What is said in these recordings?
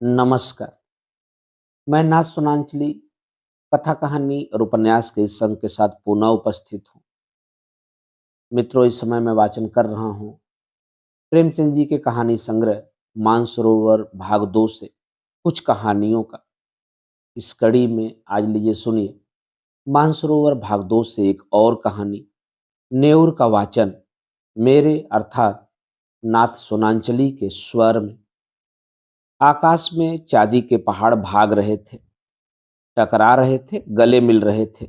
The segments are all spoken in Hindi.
नमस्कार। मैं नाथ सुनांचली कथा कहानी और उपन्यास के इस संग के साथ पुनः उपस्थित हूँ। मित्रों, इस समय मैं वाचन कर रहा हूँ प्रेमचंद जी के कहानी संग्रह मानसरोवर भाग 2 से कुछ कहानियों का। इस कड़ी में आज लीजिए सुनिए मानसरोवर भाग 2 से एक और कहानी नेऊर का वाचन मेरे अर्थात नाथ सोनांचली के स्वर में। आकाश में चांदी के पहाड़ भाग रहे थे, टकरा रहे थे, गले मिल रहे थे,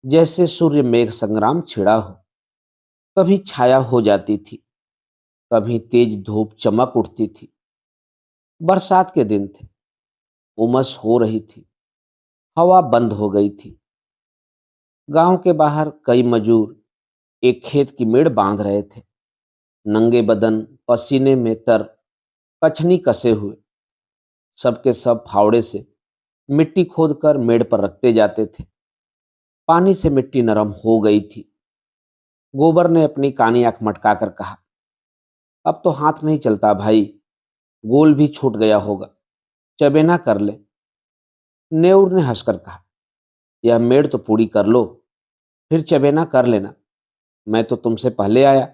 जैसे सूर्य मेघ संग्राम छिड़ा हो। कभी छाया हो जाती थी, कभी तेज धूप चमक उठती थी। बरसात के दिन थे, उमस हो रही थी, हवा बंद हो गई थी। गांव के बाहर कई मजूर एक खेत की मेड़ बांध रहे थे, नंगे बदन, पसीने में तर, कछनी कसे हुए। सबके सब फावड़े से मिट्टी खोदकर मेड़ पर रखते जाते थे। पानी से मिट्टी नरम हो गई थी। गोबर ने अपनी कानी आंख मटकाकर कहा, अब तो हाथ नहीं चलता भाई, गोल भी छूट गया होगा, चबेना कर ले। नेऊर ने हंसकर कहा, यह मेड़ तो पूरी कर लो, फिर चबेना कर लेना, मैं तो तुमसे पहले आया।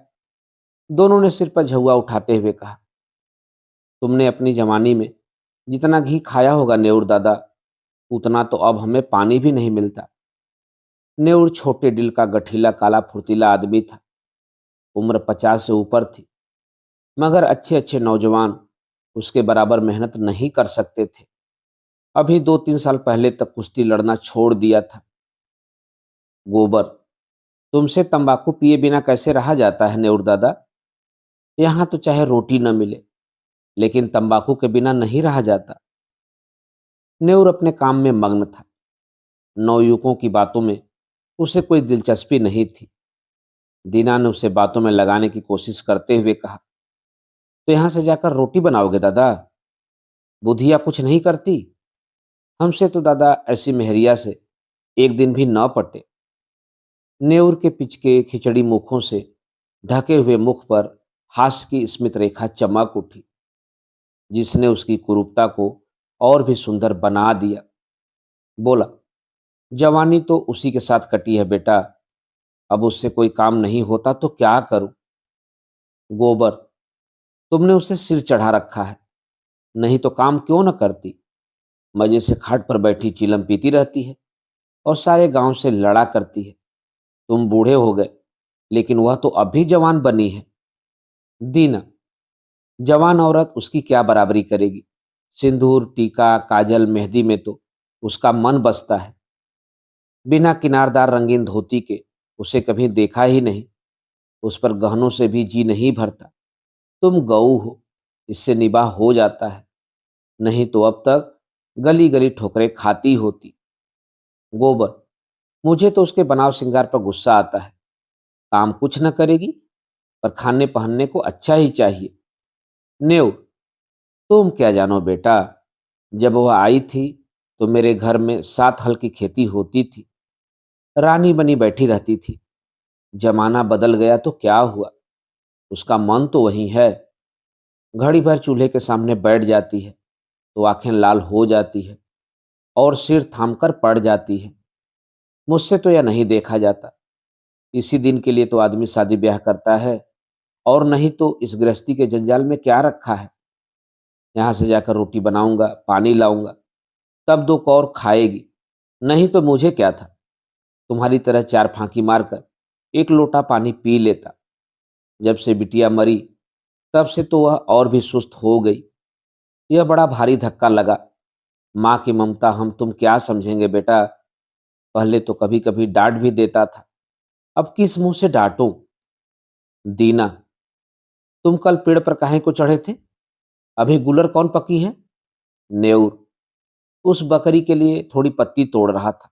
दोनों ने सिर पर झुआ उठाते हुए कहा, तुमने अपनी जवानी में जितना घी खाया होगा नेऊर दादा, उतना तो अब हमें पानी भी नहीं मिलता। नेऊर छोटे दिल का गठीला काला फुर्तीला आदमी था। उम्र 50 से ऊपर थी, मगर अच्छे अच्छे नौजवान उसके बराबर मेहनत नहीं कर सकते थे। अभी 2-3 साल पहले तक कुश्ती लड़ना छोड़ दिया था। गोबर, तुमसे तंबाकू पिए बिना कैसे रहा जाता है नेऊर दादा? यहाँ तो चाहे रोटी न मिले, लेकिन तंबाकू के बिना नहीं रहा जाता। नेऊर अपने काम में मग्न था। नवयुवकों की बातों में उसे कोई दिलचस्पी नहीं थी। दीना ने उसे बातों में लगाने की कोशिश करते हुए कहा, तो यहाँ से जाकर रोटी बनाओगे दादा? बुधिया कुछ नहीं करती? हमसे तो दादा ऐसी मेहरिया से एक दिन भी न पटे। नेऊर के पिचके खिचड़ी मुखों से ढके हुए मुख पर हास्य की स्मित रेखा चमक उठी, जिसने उसकी कुरूपता को और भी सुंदर बना दिया। बोला, जवानी तो उसी के साथ कटी है बेटा, अब उससे कोई काम नहीं होता तो क्या करूं? गोबर, तुमने उसे सिर चढ़ा रखा है, नहीं तो काम क्यों न करती? मजे से खाट पर बैठी चिलम पीती रहती है और सारे गांव से लड़ा करती है। तुम बूढ़े हो गए, लेकिन वह तो अब भी जवान बनी है। दीना, जवान औरत उसकी क्या बराबरी करेगी? सिंदूर, टीका, काजल, मेहंदी में तो उसका मन बसता है। बिना किनारदार रंगीन धोती के उसे कभी देखा ही नहीं। उस पर गहनों से भी जी नहीं भरता। तुम गऊ हो, इससे निबाह हो जाता है, नहीं तो अब तक गली गली ठोकरें खाती होती। गोबर, मुझे तो उसके बनाव श्रृंगार पर गुस्सा आता है। काम कुछ न करेगी, पर खाने पहनने को अच्छा ही चाहिए। नेव, तुम क्या जानो बेटा, जब वह आई थी तो मेरे घर में 7 हल की खेती होती थी, रानी बनी बैठी रहती थी। जमाना बदल गया तो क्या हुआ, उसका मन तो वही है। घड़ी भर चूल्हे के सामने बैठ जाती है तो आंखें लाल हो जाती है और सिर थामकर पड़ जाती है। मुझसे तो यह नहीं देखा जाता। इसी दिन के लिए तो आदमी शादी ब्याह करता है, और नहीं तो इस गृहस्थी के जंजाल में क्या रखा है। यहाँ से जाकर रोटी बनाऊंगा, पानी लाऊंगा, तब 2 कौर खाएगी, नहीं तो मुझे क्या था, तुम्हारी तरह 4 फांकी मारकर एक लोटा पानी पी लेता। जब से बिटिया मरी, तब से तो वह और भी सुस्त हो गई। यह बड़ा भारी धक्का लगा। माँ की ममता हम तुम क्या समझेंगे बेटा। पहले तो कभी कभी डांट भी देता था, अब किस मुंह से डांटूं। दीना, तुम कल पेड़ पर काहे को चढ़े थे? अभी गुलर कौन पकी है? नेऊर, उस बकरी के लिए थोड़ी पत्ती तोड़ रहा था।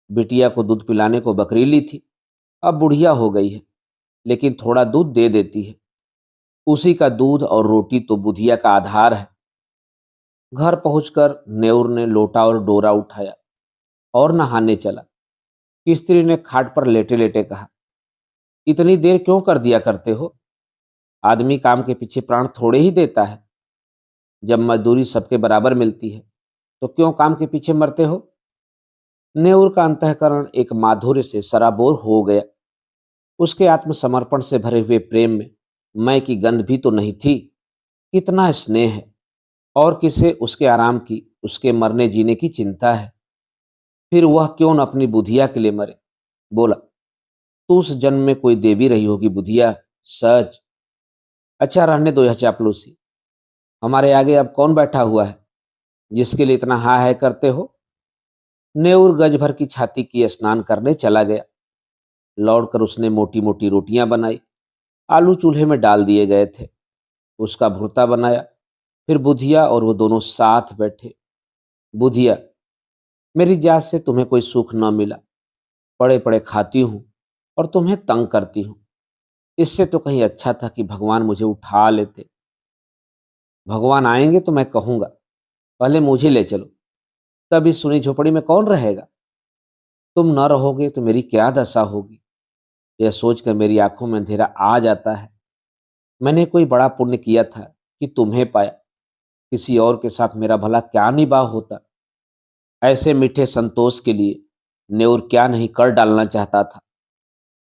बिटिया को दूध पिलाने को बकरी ली थी, अब बुढ़िया हो गई है, लेकिन थोड़ा दूध दे देती है। उसी का दूध और रोटी तो बुधिया का आधार है। घर पहुंचकर नेऊर ने लोटा और डोरा उठाया और नहाने चला। स्त्री ने खाट पर लेटे लेटे कहा, इतनी देर क्यों कर दिया करते हो? आदमी काम के पीछे प्राण थोड़े ही देता है। जब मजदूरी सबके बराबर मिलती है तो क्यों काम के पीछे मरते हो? नेऊर का अंतःकरण एक माधुर्य से सराबोर हो गया। उसके आत्मसमर्पण से भरे हुए प्रेम में मैं की गंध भी तो नहीं थी। कितना स्नेह है, और किसे उसके आराम की, उसके मरने जीने की चिंता है? फिर वह क्यों न अपनी बुधिया के लिए मरे? बोला, तू उस जन्म में कोई देवी रही होगी बुधिया, सच। अच्छा, रहने दो यह चापलूसी। हमारे आगे अब कौन बैठा हुआ है जिसके लिए इतना हाय हाय करते हो? नेऊर गज भर की छाती की स्नान करने चला गया। लौटकर उसने मोटी मोटी रोटियां बनाई। आलू चूल्हे में डाल दिए गए थे। उसका भुर्ता बनाया। फिर बुधिया और वो दोनों साथ बैठे। बुधिया, मेरी जात से तुम्हें कोई सुख न मिला। पड़े पड़े खाती हूँ और तुम्हें तंग करती हूँ। इससे तो कहीं अच्छा था कि भगवान मुझे उठा लेते। भगवान आएंगे तो मैं कहूंगा, पहले मुझे ले चलो, तब इस सुनी झोपड़ी में कौन रहेगा? तुम न रहोगे तो मेरी क्या दशा होगी? यह सोचकर मेरी आंखों में अंधेरा आ जाता है। मैंने कोई बड़ा पुण्य किया था कि तुम्हें पाया। किसी और के साथ मेरा भला क्या निभाव होता? ऐसे मीठे संतोष के लिए नेउर क्या नहीं कर डालना चाहता था।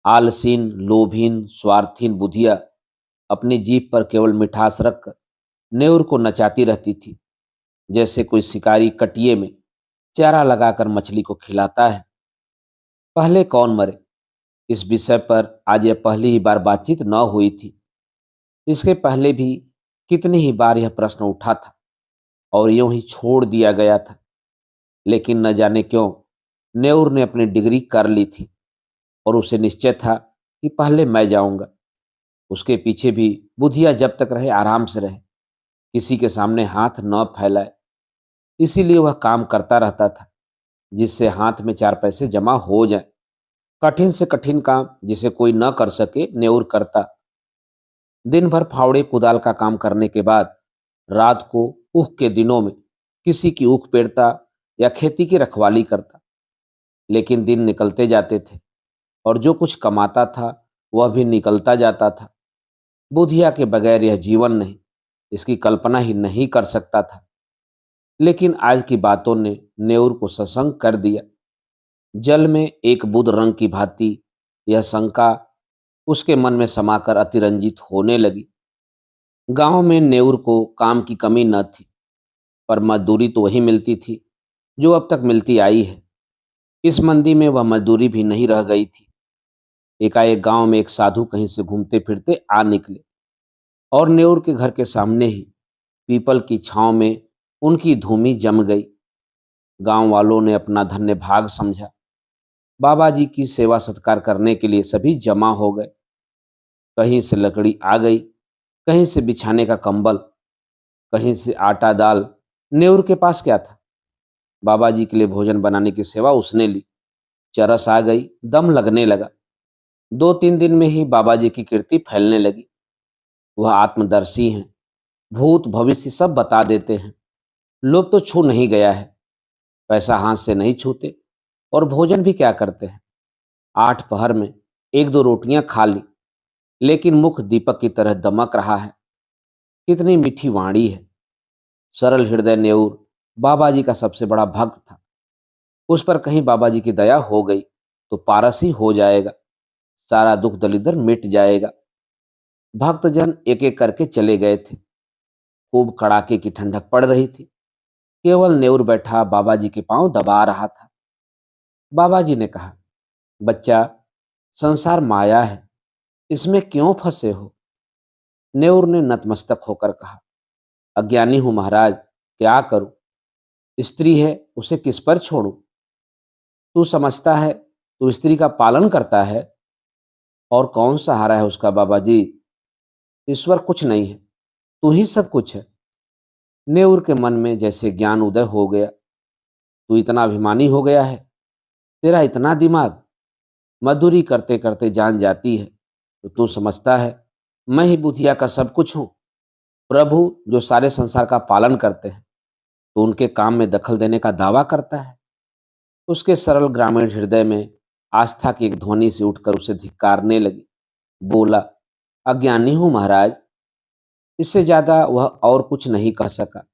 आलसीन, लोभीन, स्वार्थीन बुधिया अपनी जीभ पर केवल मिठास रखकर नेउर को नचाती रहती थी, जैसे कोई शिकारी कटिये में चारा लगाकर मछली को खिलाता है। पहले कौन मरे, इस विषय पर आज यह पहली ही बार बातचीत न हुई थी। इसके पहले भी कितनी ही बार यह प्रश्न उठा था और यूं ही छोड़ दिया गया था। लेकिन न जाने क्यों नेउर ने अपनी डिग्री कर ली थी और उसे निश्चय था कि पहले मैं जाऊंगा। उसके पीछे भी बुधिया जब तक रहे आराम से रहे, किसी के सामने हाथ न फैलाए। इसीलिए वह काम करता रहता था जिससे हाथ में चार पैसे जमा हो जाएं। कठिन से कठिन काम जिसे कोई न कर सके नेउर करता। दिन भर फावड़े कुदाल का काम करने के बाद रात को ऊख के दिनों में किसी की ऊख पेड़ता या खेती की रखवाली करता। लेकिन दिन निकलते जाते थे और जो कुछ कमाता था वह भी निकलता जाता था। बुधिया के बगैर यह जीवन नहीं, इसकी कल्पना ही नहीं कर सकता था। लेकिन आज की बातों ने नेउर को सशंक कर दिया। जल में एक बुध रंग की भांति यह शंका उसके मन में समाकर अतिरंजित होने लगी। गांव में नेउर को काम की कमी न थी, पर मजदूरी तो वही मिलती थी जो अब तक मिलती आई है। इस मंदी में वह मजदूरी भी नहीं रह गई थी। एकाएक गांव में एक साधु कहीं से घूमते फिरते आ निकले और नेउर के घर के सामने ही पीपल की छांव में उनकी धूमी जम गई। गांव वालों ने अपना धन्य भाग समझा। बाबा जी की सेवा सत्कार करने के लिए सभी जमा हो गए। कहीं से लकड़ी आ गई, कहीं से बिछाने का कंबल, कहीं से आटा दाल। नेउर के पास क्या था? बाबा जी के लिए भोजन बनाने की सेवा उसने ली। चरस आ गई, दम लगने लगा। 2-3 दिन में ही बाबा जी की कीर्ति फैलने लगी। वह आत्मदर्शी हैं, भूत भविष्य सब बता देते हैं। लोग तो छू नहीं गया है, पैसा हाथ से नहीं छूते और भोजन भी क्या करते हैं। 8 पहर में 1-2 रोटियां खा ली, लेकिन मुख दीपक की तरह दमक रहा है। कितनी मीठी वाणी है। सरल हृदय नेऊर बाबा जी का सबसे बड़ा भक्त था। उस पर कहीं बाबा जी की दया हो गई तो पारस ही हो जाएगा, सारा दुख दलिदर मिट जाएगा। भक्तजन एक एक करके चले गए थे। खूब कड़ाके की ठंडक पड़ रही थी। केवल नेऊर बैठा बाबा जी के पांव दबा रहा था। बाबा जी ने कहा, बच्चा, संसार माया है, इसमें क्यों फंसे हो? नेऊर ने नतमस्तक होकर कहा, अज्ञानी हूं महाराज, क्या करूं? स्त्री है, उसे किस पर छोड़ूं? तू समझता है तू स्त्री का पालन करता है, और कौन सहारा है उसका बाबा जी? ईश्वर कुछ नहीं है, तू ही सब कुछ है। नेऊर के मन में जैसे ज्ञान उदय हो गया। तू इतना अभिमानी हो गया है, तेरा इतना दिमाग, मजदूरी करते करते जान जाती है, तो तू समझता है मैं ही बुधिया का सब कुछ हूं। प्रभु जो सारे संसार का पालन करते हैं, तो उनके काम में दखल देने का दावा करता है। उसके सरल ग्रामीण हृदय में आस्था की एक ध्वनि से उठकर उसे धिक्कारने लगी। बोला, अज्ञानी हूं महाराज, इससे ज्यादा वह और कुछ नहीं कह सका।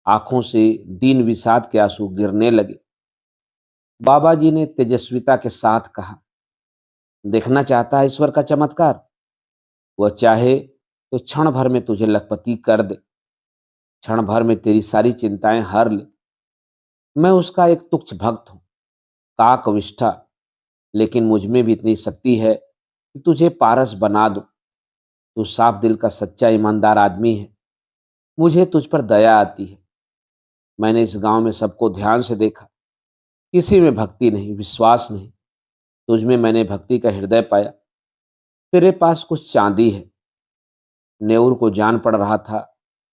आंखों से दीन विषाद के आंसू गिरने लगे। बाबा जी ने तेजस्विता के साथ कहा, देखना चाहता है ईश्वर का चमत्कार? वह चाहे तो क्षण भर में तुझे लखपति कर दे, क्षण भर में तेरी सारी चिंताएं हर ले। मैं उसका एक तुच्छ भक्त हूं, काकविष्ठा, लेकिन मुझ में भी इतनी शक्ति है कि तुझे पारस बना दूं। तू साफ दिल का सच्चा ईमानदार आदमी है, मुझे तुझ पर दया आती है। मैंने इस गांव में सबको ध्यान से देखा, किसी में भक्ति नहीं, विश्वास नहीं। तुझ में मैंने भक्ति का हृदय पाया। तेरे पास कुछ चांदी है। नेऊर को जान पड़ रहा था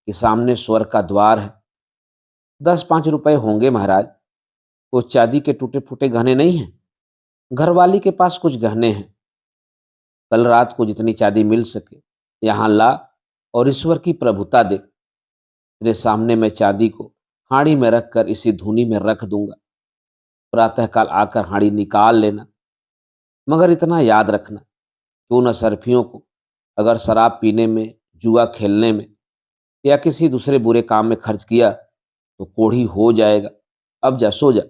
कि सामने स्वर्ग का द्वार है। 10-5 रुपए होंगे महाराज। वो चांदी के टूटे फूटे गहने नहीं हैं। घरवाली के पास कुछ गहने हैं। कल रात को जितनी चांदी मिल सके यहाँ ला और ईश्वर की प्रभुता देख। तेरे सामने मैं चांदी को हाड़ी में रखकर इसी धूनी में रख दूंगा। प्रातःकाल आकर हाड़ी निकाल लेना। मगर इतना याद रखना, क्यों न सर्फियों को अगर शराब पीने में, जुआ खेलने में या किसी दूसरे बुरे काम में खर्च किया तो कोढ़ी हो जाएगा। अब जा, सो जा।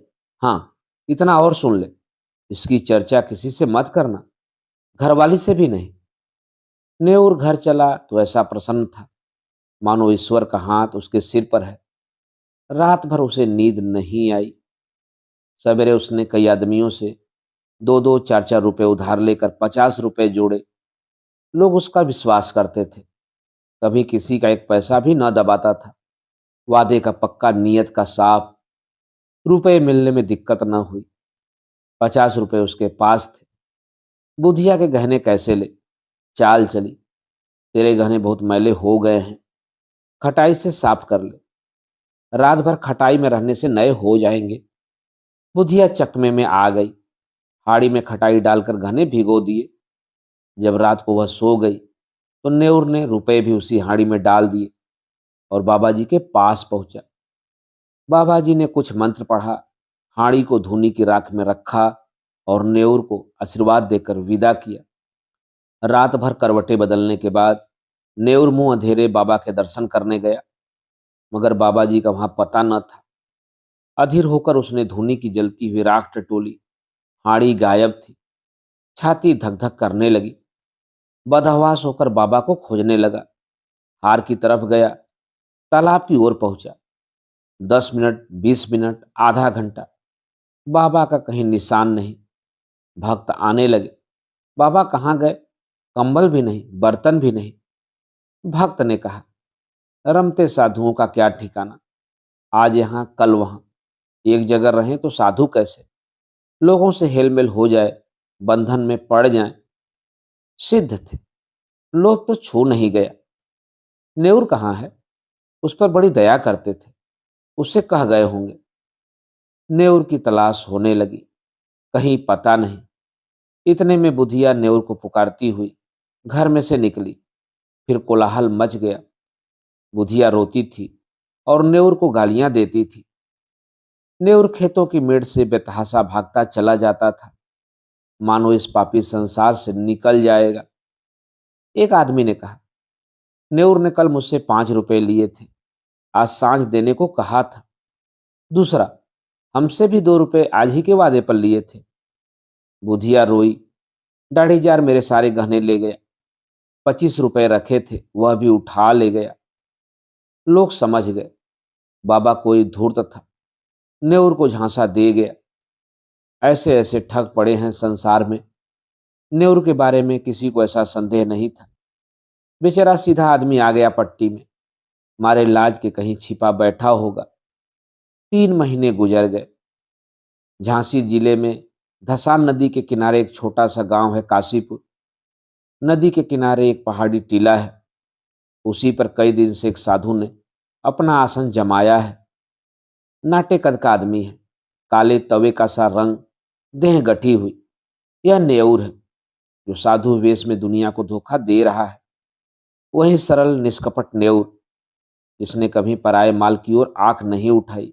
हाँ, इतना और सुन ले, इसकी चर्चा किसी से मत करना, घरवाली से भी नहीं। नेऊर घर चला तो ऐसा प्रसन्न था मानो ईश्वर का हाथ उसके सिर पर है। रात भर उसे नींद नहीं आई। सवेरे उसने कई आदमियों से 2-2, 4-4 रुपए उधार लेकर 50 रुपए जोड़े। लोग उसका विश्वास करते थे, कभी किसी का एक पैसा भी न दबाता था। वादे का पक्का, नियत का साफ। रुपए मिलने में दिक्कत न हुई। 50 रुपए उसके पास थे। बुधिया के गहने कैसे ले? चाल चली, तेरे गहने बहुत मैले हो गए हैं, खटाई से साफ कर ले। रात भर खटाई में रहने से नए हो जाएंगे। बुधिया चकमे में आ गई। हाड़ी में खटाई डालकर गहने भिगो दिए। जब रात को वह सो गई तो नेऊर ने रुपए भी उसी हाड़ी में डाल दिए और बाबा जी के पास पहुंचा। बाबा जी ने कुछ मंत्र पढ़ा, हाड़ी को धूनी की राख में रखा और नेऊर को आशीर्वाद देकर विदा किया। रात भर करवटें बदलने के बाद नेऊर मुंह अंधेरे बाबा के दर्शन करने गया, मगर बाबा जी का वहां पता न था। अधीर होकर उसने धूनी की जलती हुई राख टटोली। हाड़ी गायब थी। छाती धक धक करने लगी। बदहवास होकर बाबा को खोजने लगा। हार की तरफ गया, तालाब की ओर पहुंचा। 10 मिनट, 20 मिनट, आधा घंटा, बाबा का कहीं निशान नहीं। भक्त आने लगे। बाबा कहाँ गए? कंबल भी नहीं, बर्तन भी नहीं। भक्त ने कहा, रमते साधुओं का क्या ठिकाना, आज यहाँ कल वहां, एक जगह रहें तो साधु कैसे? लोगों से हेलमेल हो जाए, बंधन में पड़ जाएं। सिद्ध थे, लोग तो छू नहीं गया। नेऊर कहाँ है? उस पर बड़ी दया करते थे, उससे कह गए होंगे। नेऊर की तलाश होने लगी, कहीं पता नहीं। इतने में बुधिया नेऊर को पुकारती हुई घर में से निकली। फिर कोलाहल मच गया। बुधिया रोती थी और नेऊर को गालियां देती थी। नेऊर खेतों की मेड़ से बेतहासा भागता चला जाता था, मानो इस पापी संसार से निकल जाएगा। एक आदमी ने कहा, नेऊर ने कल मुझसे 5 रुपए लिए थे, आज सांझ देने को कहा था। दूसरा, हमसे भी 2 रुपए आज ही के वादे पर लिए थे। बुधिया रोई, दाढ़ी जार मेरे सारे गहने ले गया। 25 रुपए रखे थे, वह भी उठा ले गया। लोग समझ गए बाबा कोई धूर्त था, नेऊर को झांसा दे गया। ऐसे ऐसे ठग पड़े हैं संसार में। नेऊर के बारे में किसी को ऐसा संदेह नहीं था। बेचारा सीधा आदमी आ गया पट्टी में, मारे लाज के कहीं छिपा बैठा होगा। 3 महीने गुजर गए। झांसी जिले में धसान नदी के किनारे एक छोटा सा गांव है, काशीपुर। नदी के किनारे एक पहाड़ी टीला है। उसी पर कई दिन से एक साधु ने अपना आसन जमाया है। नाटे कद का आदमी है, काले तवे का सा रंग, देह गठी हुई। यह नेऊर है जो साधु वेश में दुनिया को धोखा दे रहा है। वही सरल निष्कपट नेऊर जिसने कभी पराये माल की ओर आंख नहीं उठाई,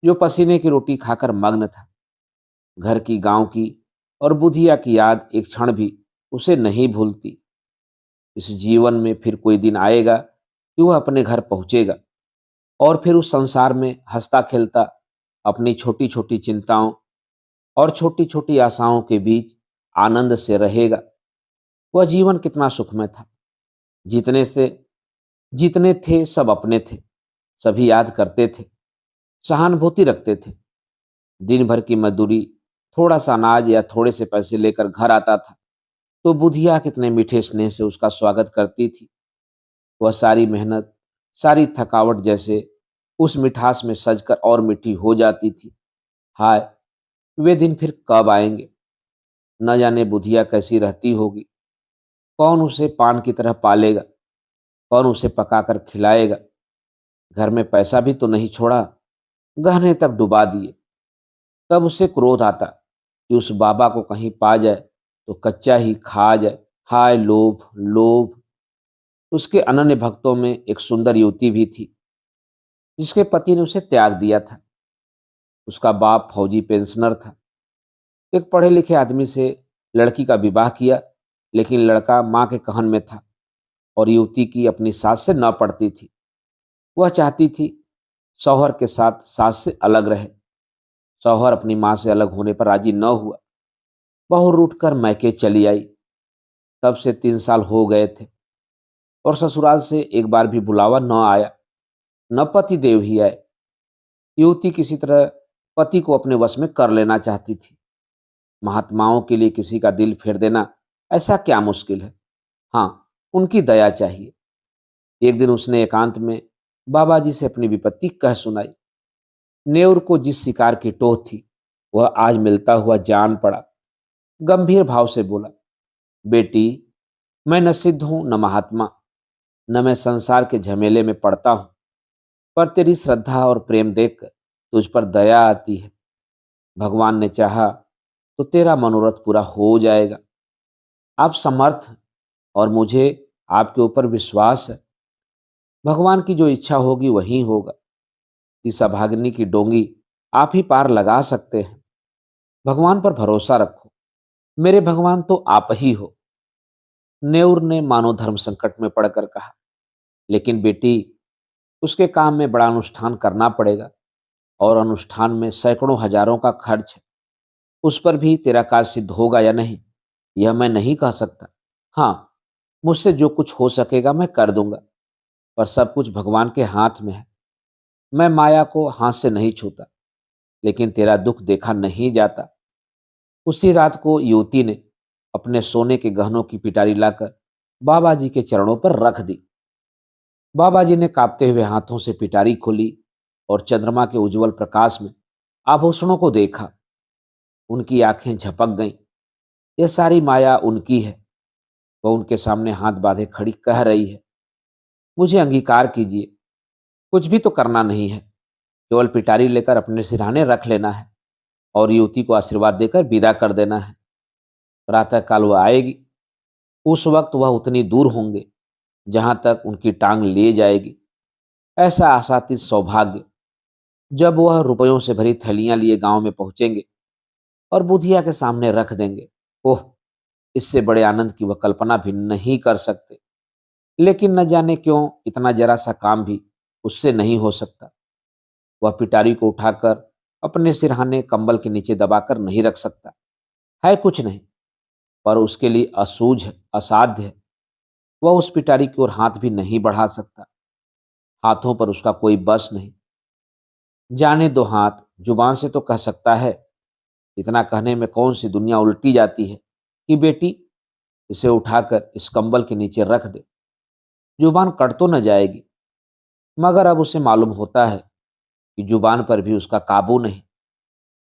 जो पसीने की रोटी खाकर मग्न था। घर की, गांव की और बुधिया की याद एक क्षण भी उसे नहीं भूलती। इस जीवन में फिर कोई दिन आएगा कि वह अपने घर पहुंचेगा और फिर उस संसार में हंसता खेलता अपनी छोटी छोटी चिंताओं और छोटी छोटी आशाओं के बीच आनंद से रहेगा। वह जीवन कितना सुखमय था। जितने से जितने थे सब अपने थे, सभी याद करते थे, सहानुभूति रखते थे। दिन भर की मजदूरी, थोड़ा सा अनाज या थोड़े से पैसे लेकर घर आता था तो बुधिया कितने मीठे स्नेह से उसका स्वागत करती थी। वह सारी मेहनत, सारी थकावट जैसे उस मिठास में सजकर और मीठी हो जाती थी। हाय, वे दिन फिर कब आएंगे? न जाने बुधिया कैसी रहती होगी। कौन उसे पान की तरह पालेगा? कौन उसे पकाकर खिलाएगा? घर में पैसा भी तो नहीं छोड़ा, गहने तक डुबा दिए। तब उसे क्रोध आता कि उस बाबा को कहीं पा जाए तो कच्चा ही खा जाए। हाय लोभ, लोभ! उसके अनन्य भक्तों में एक सुंदर युवती भी थी जिसके पति ने उसे त्याग दिया था। उसका बाप फौजी पेंशनर था। एक पढ़े लिखे आदमी से लड़की का विवाह किया, लेकिन लड़का माँ के कहन में था और युवती की अपनी सास से न पड़ती थी। वह चाहती थी शौहर के साथ सास से अलग रहे। शौहर अपनी माँ से अलग होने पर राजी न हुआ। बहू रूठ कर मैके चली आई। तब से 3 साल हो गए थे और ससुराल से एक बार भी बुलावा न आया, न पति देव ही आए। युवती किसी तरह पति को अपने वश में कर लेना चाहती थी। महात्माओं के लिए किसी का दिल फेर देना ऐसा क्या मुश्किल है। हाँ, उनकी दया चाहिए। एक दिन उसने एकांत में बाबा जी से अपनी विपत्ति कह सुनाई। नेउर को जिस शिकार की टोह थी वह आज मिलता हुआ जान पड़ा। गंभीर भाव से बोला, बेटी, मैं न सिद्ध हूं न महात्मा, न मैं संसार के झमेले में पड़ता हूं, पर तेरी श्रद्धा और प्रेम देखकर तुझ पर दया आती है। भगवान ने चाहा तो तेरा मनोरथ पूरा हो जाएगा। आप समर्थ हैं और मुझे आपके ऊपर विश्वास है। भगवान की जो इच्छा होगी वही होगा। इस अभागिनी की डोंगी आप ही पार लगा सकते हैं। भगवान पर भरोसा रखो। मेरे भगवान तो आप ही हो। नेउर ने मानो धर्म संकट में पड़कर कहा, लेकिन बेटी, उसके काम में बड़ा अनुष्ठान करना पड़ेगा और अनुष्ठान में सैकड़ों हजारों का खर्च है। उस पर भी तेरा कार्य सिद्ध होगा या नहीं, यह मैं नहीं कह सकता। हाँ, मुझसे जो कुछ हो सकेगा मैं कर दूंगा, पर सब कुछ भगवान के हाथ में है। मैं माया को हाथ से नहीं छूता, लेकिन तेरा दुख देखा नहीं जाता। उसी रात को युवती ने अपने सोने के गहनों की पिटारी लाकर बाबा जी के चरणों पर रख दी। बाबा जी ने कांपते हुए हाथों से पिटारी खोली और चंद्रमा के उज्जवल प्रकाश में आभूषणों को देखा। उनकी आंखें झपक गईं। यह सारी माया उनकी है। वह उनके सामने हाथ बांधे खड़ी कह रही है, मुझे अंगीकार कीजिए। कुछ भी तो करना नहीं है, केवल पिटारी लेकर अपने सिरहाने रख लेना है और युवती को आशीर्वाद देकर विदा कर देना है। प्रातःकाल वह आएगी। उस वक्त वह उतनी दूर होंगे जहां तक उनकी टांग ले जाएगी। ऐसा आशातीत सौभाग्य! जब वह रुपयों से भरी थैलियां लिए गांव में पहुंचेंगे और बुधिया के सामने रख देंगे, ओह, इससे बड़े आनंद की वह कल्पना भी नहीं कर सकते। लेकिन न जाने क्यों इतना जरा सा काम भी उससे नहीं हो सकता। वह पिटारी को उठाकर अपने सिरहाने कंबल के नीचे दबाकर नहीं रख सकता। है कुछ नहीं, पर उसके लिए असूझ असाध्य है। वह उस पिटारी की ओर हाथ भी नहीं बढ़ा सकता। हाथों पर उसका कोई बस नहीं। जाने दो हाथ, जुबान से तो कह सकता है। इतना कहने में कौन सी दुनिया उल्टी जाती है कि बेटी, इसे उठाकर इस कंबल के नीचे रख दे। जुबान कट तो न जाएगी, मगर अब उसे मालूम होता है कि जुबान पर भी उसका काबू नहीं।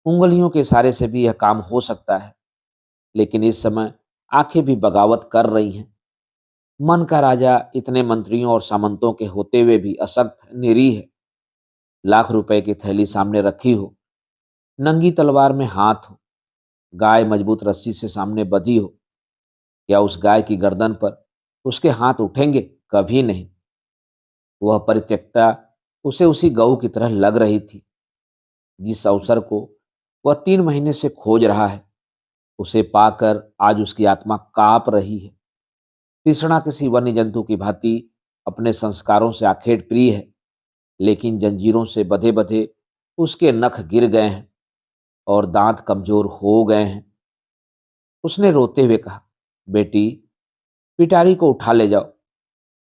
उंगलियों के इशारे से भी यह काम हो सकता है, लेकिन इस समय आंखें भी बगावत कर रही हैं। मन का राजा इतने मंत्रियों और सामंतों के होते हुए भी असक्त निरीह है। लाख रुपए की थैली सामने रखी हो, नंगी तलवार में हाथ हो, गाय मजबूत रस्सी से सामने बंधी हो, या उस गाय की गर्दन पर उसके हाथ उठेंगे? कभी नहीं। वह परित्यक्ता उसे उसी गऊ की तरह लग रही थी। जिस अवसर को वह 3 महीने से खोज रहा है, उसे पाकर आज उसकी आत्मा कांप रही है। तृष्णा किसी वन्य जंतु की भांति अपने संस्कारों से आखेट प्रिय है, लेकिन जंजीरों से बंधे बंधे उसके नख गिर गए हैं और दांत कमजोर हो गए हैं। उसने रोते हुए कहा, बेटी, पिटारी को उठा ले जाओ।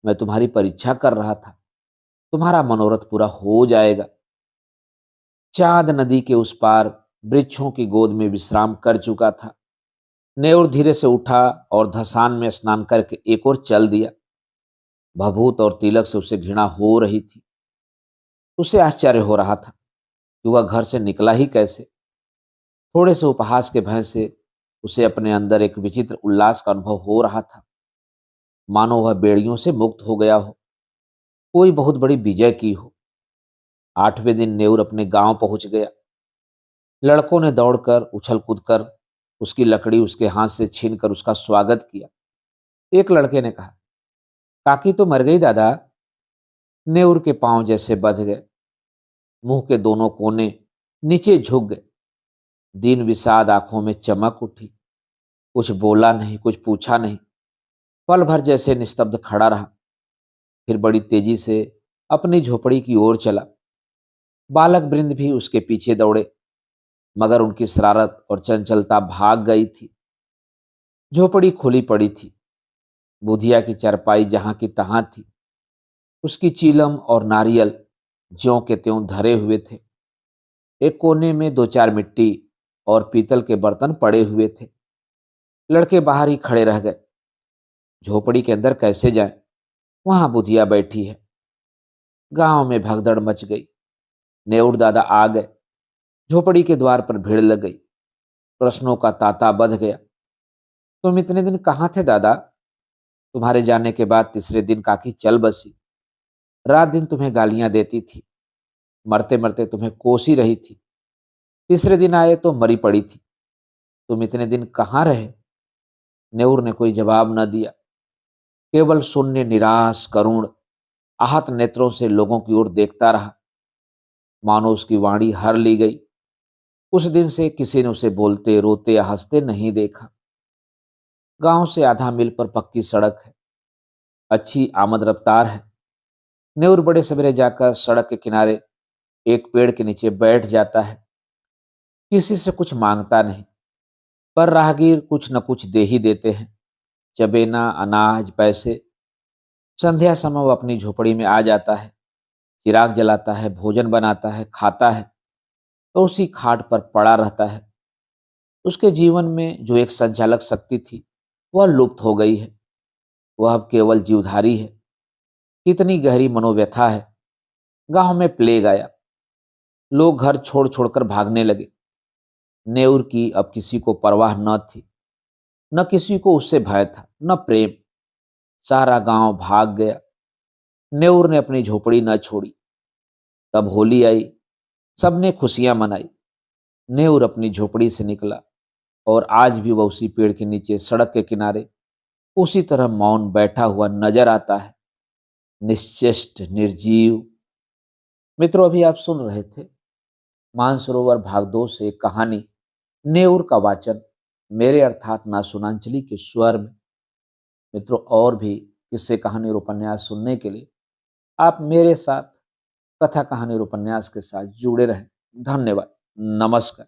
मैं तुम्हारी परीक्षा कर रहा था, तुम्हारा मनोरथ पूरा हो जाएगा। चांद नदी के उस पार वृक्षों की गोद में विश्राम कर चुका था। नेउर धीरे से उठा और धसान में स्नान करके एक और चल दिया। भभूत और तिलक से उसे घृणा हो रही थी। उसे आश्चर्य हो रहा था कि वह घर से निकला ही कैसे। थोड़े से उपहास के भय से उसे अपने अंदर एक विचित्र उल्लास का अनुभव हो रहा था, मानो वह बेड़ियों से मुक्त हो गया हो, कोई बहुत बड़ी विजय की हो। 8वें दिन नेउर अपने गांव पहुंच गया। लड़कों ने दौड़कर उछल कूद कर उसकी लकड़ी उसके हाथ से छीन कर उसका स्वागत किया। एक लड़के ने कहा, काकी तो मर गई दादा। नेउर के पांव जैसे बंध गए, मुंह के दोनों कोने नीचे झुक गए। दीन विषाद आंखों में चमक उठी। कुछ बोला नहीं, कुछ पूछा नहीं। पल भर जैसे निस्तब्ध खड़ा रहा, फिर बड़ी तेजी से अपनी झोपड़ी की ओर चला। बालक वृंद भी उसके पीछे दौड़े, मगर उनकी शरारत और चंचलता भाग गई थी। झोपड़ी खुली पड़ी थी। बुधिया की चारपाई जहां की तहां थी। उसकी चीलम और नारियल ज्यों के त्यों धरे हुए थे। एक कोने में 2-4 मिट्टी और पीतल के बर्तन पड़े हुए थे। लड़के बाहर ही खड़े रह गए। झोपड़ी के अंदर कैसे जाएं? वहां बुधिया बैठी है। गांव में भगदड़ मच गई। नेउर दादा आ गए। झोपड़ी के द्वार पर भीड़ लग गई। प्रश्नों का तांता बध गया। तुम इतने दिन कहाँ थे दादा? तुम्हारे जाने के बाद तीसरे दिन काकी चल बसी। रात दिन तुम्हें गालियां देती थी, मरते मरते तुम्हें कोसी रही थी। तीसरे दिन आए तो मरी पड़ी थी। तुम इतने दिन कहाँ रहे? नेउर ने कोई जवाब न दिया, केवल शून्य, निराश, करुण, आहत नेत्रों से लोगों की ओर देखता रहा, मानो उसकी वाणी हर ली गई। उस दिन से किसी ने उसे बोलते, रोते या हंसते नहीं देखा। गांव से आधा मील पर पक्की सड़क है, अच्छी आमद रफ्तार है। नेउर बड़े सवेरे जाकर सड़क के किनारे एक पेड़ के नीचे बैठ जाता है। किसी से कुछ मांगता नहीं, पर राहगीर कुछ न कुछ दे ही देते हैं, चबेना, अनाज, पैसे। संध्या समय वो अपनी झोपड़ी में आ जाता है, चिराग जलाता है, भोजन बनाता है, खाता है और उसी खाट पर पड़ा रहता है। उसके जीवन में जो एक संचालक शक्ति थी, वह लुप्त हो गई है। वह अब केवल जीवधारी है। कितनी गहरी मनोव्यथा है। गांव में प्लेग आया। लोग घर छोड़ छोड़कर भागने लगे। नेउर की अब किसी को परवाह न थी, न किसी को उससे भय था, न प्रेम। सारा गांव भाग गया। नेउर ने अपनी झोपड़ी न छोड़ी। तब होली आई, सबने खुशियां मनाई। नेउर अपनी झोपड़ी से निकला और आज भी वह उसी पेड़ के नीचे सड़क के किनारे उसी तरह मौन बैठा हुआ नजर आता है, निश्चेष्ट, निर्जीव। मित्रों, अभी आप सुन रहे थे मानसरोवर भाग 2 से एक कहानी नेउर का वाचन मेरे अर्थात नासुनांचली के स्वर में। मित्रों, और भी किस्से, कहानी और उपन्यास सुनने के लिए आप मेरे साथ कथा, कहानी और उपन्यास के साथ जुड़े रहें। धन्यवाद। नमस्कार।